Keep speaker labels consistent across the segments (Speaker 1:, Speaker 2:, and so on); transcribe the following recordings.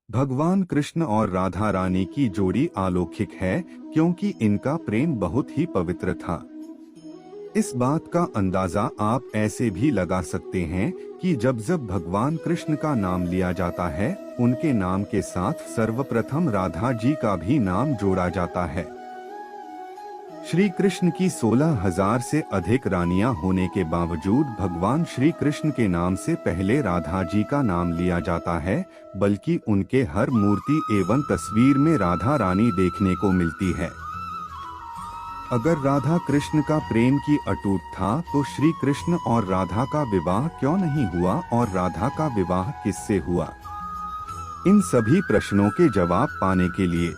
Speaker 1: भगवान कृष्ण और राधा रानी की जोड़ी अलौकिक है क्योंकि इनका प्रेम बहुत ही पवित्र था। इस बात का अंदाजा आप ऐसे भी लगा सकते हैं कि जब जब भगवान कृष्ण का नाम लिया जाता है, उनके नाम के साथ सर्वप्रथम राधा जी का भी नाम जोड़ा जाता है। श्री कृष्ण की 16,000 से अधिक रानियां होने के बावजूद भगवान श्री कृष्ण के नाम से पहले राधा जी का नाम लिया जाता है, बल्कि उनके हर मूर्ति एवं तस्वीर में राधा रानी देखने को मिलती है। अगर राधा कृष्ण का प्रेम की अटूट था तो श्री कृष्ण और राधा का विवाह क्यों नहीं हुआ और राधा का विवाह किससे हुआ? इन सभी प्रश्नों के जवाब पाने के लिए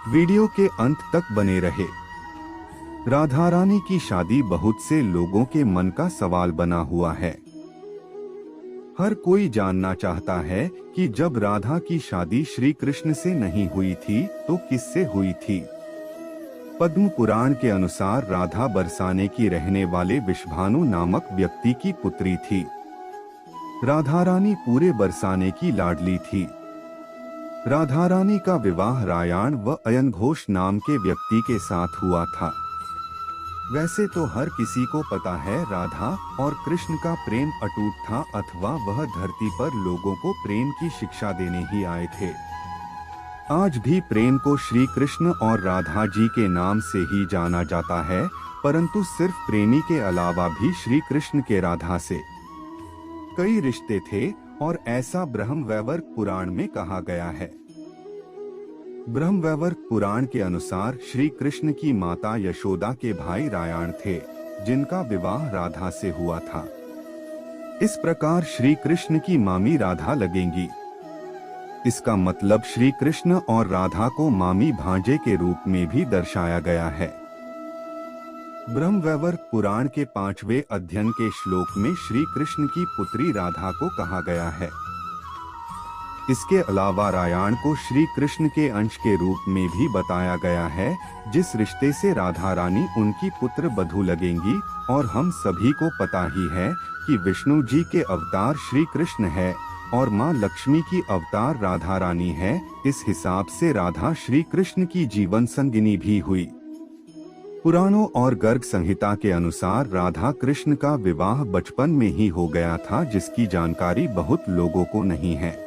Speaker 1: वीडियो के अंत तक बने रहे। राधा रानी की शादी बहुत से लोगों के मन का सवाल बना हुआ है। हर कोई जानना चाहता है कि जब राधा की शादी श्री कृष्ण से नहीं हुई थी तो किससे हुई थी। पद्म पुराण के अनुसार राधा बरसाने की रहने वाले विश्वाभानु नामक व्यक्ति की पुत्री थी। राधा रानी पूरे बरसाने की लाडली थी। राधा रानी का विवाह रायान व अयन घोष नाम के व्यक्ति के साथ हुआ था। वैसे तो हर किसी को पता है राधा और कृष्ण का प्रेम अटूट था, अथवा वह धरती पर लोगों को प्रेम की शिक्षा देने ही आए थे। आज भी प्रेम को श्री कृष्ण और राधा जी के नाम से ही जाना जाता है, परंतु सिर्फ प्रेमी के अलावा भी श्री कृष्ण के राधा से कई रिश्ते थे और ऐसा ब्रह्मवैवर्त पुराण में कहा गया है। ब्रह्मवैवर्त पुराण के अनुसार श्री कृष्ण की माता यशोदा के भाई रायान थे, जिनका विवाह राधा से हुआ था। इस प्रकार श्री कृष्ण की मामी राधा लगेंगी। इसका मतलब श्री कृष्ण और राधा को मामी भांजे के रूप में भी दर्शाया गया है। ब्रह्मवैवर्त पुराण के 5वें अध्ययन के श्लोक में श्री कृष्ण की पुत्री राधा को कहा गया है। इसके अलावा रायान को श्री कृष्ण के अंश के रूप में भी बताया गया है, जिस रिश्ते से राधा रानी उनकी पुत्र बधू लगेंगी। और हम सभी को पता ही है कि विष्णु जी के अवतार श्री कृष्ण है और माँ लक्ष्मी की अवतार राधा रानी है। इस हिसाब से राधा श्री कृष्ण की जीवन संगिनी भी हुई। पुराणों और गर्ग संहिता के अनुसार राधा कृष्ण का विवाह बचपन में ही हो गया था, जिसकी जानकारी बहुत लोगों को नहीं है।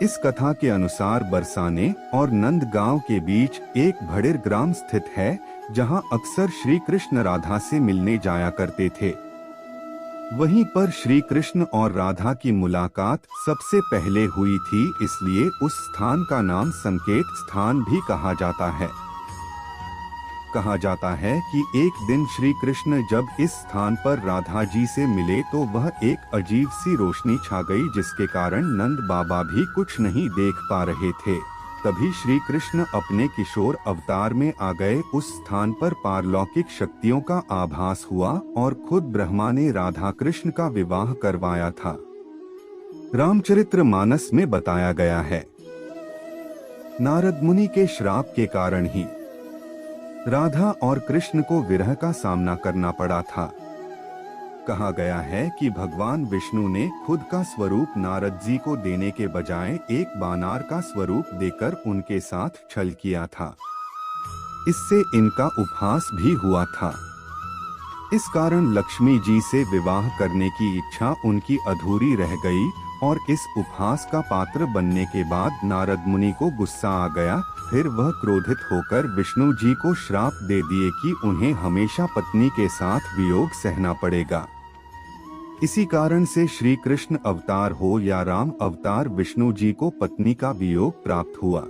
Speaker 1: इस कथा के अनुसार बरसाने और नंद गांव के बीच एक भड़ेर ग्राम स्थित है, जहां अक्सर श्री कृष्ण राधा से मिलने जाया करते थे। वहीं पर श्री कृष्ण और राधा की मुलाकात सबसे पहले हुई थी, इसलिए उस स्थान का नाम संकेत स्थान भी कहा जाता है। कहा जाता है कि एक दिन श्री कृष्ण जब इस स्थान पर राधा जी से मिले तो वह एक अजीब सी रोशनी छा गई, जिसके कारण नंद बाबा भी कुछ नहीं देख पा रहे थे। तभी श्री कृष्ण अपने किशोर अवतार में आ गए। उस स्थान पर पारलौकिक शक्तियों का आभास हुआ और खुद ब्रह्मा ने राधा कृष्ण का विवाह करवाया था। रामचरितमानस में बताया गया है, नारद मुनि के श्राप के कारण ही राधा और कृष्ण को विरह का सामना करना पड़ा था। कहा गया है कि भगवान विष्णु ने खुद का स्वरूप नारद जी को देने के बजाय एक बानर का स्वरूप देकर उनके साथ छल किया था। इससे इनका उपहास भी हुआ था। इस कारण लक्ष्मी जी से विवाह करने की इच्छा उनकी अधूरी रह गई और इस उपहास का पात्र बनने के बाद नारद मुनि को गुस्सा आ गया। फिर वह क्रोधित होकर विष्णु जी को श्राप दे दिए कि उन्हें हमेशा पत्नी के साथ वियोग सहना पड़ेगा। इसी कारण से श्री कृष्ण अवतार हो या राम अवतार, विष्णु जी को पत्नी का वियोग प्राप्त हुआ।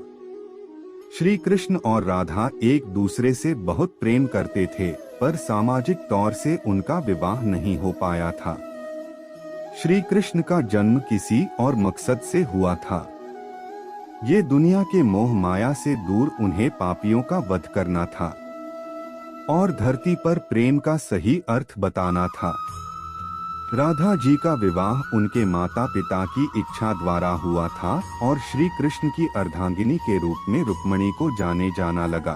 Speaker 1: श्री कृष्ण और राधा एक दूसरे से बहुत प्रेम करते थे, पर सामाजिक तौर से उनका विवाह नहीं हो पाया था। श्री कृष्ण का जन्म किसी और मकसद से हुआ था। ये दुनिया के मोह माया से दूर उन्हें पापियों का वध करना था और धरती पर प्रेम का सही अर्थ बताना था। राधा जी का विवाह उनके माता पिता की इच्छा द्वारा हुआ था और श्री कृष्ण की अर्धांगिनी के रूप में रुक्मिणी को जाने जाना लगा।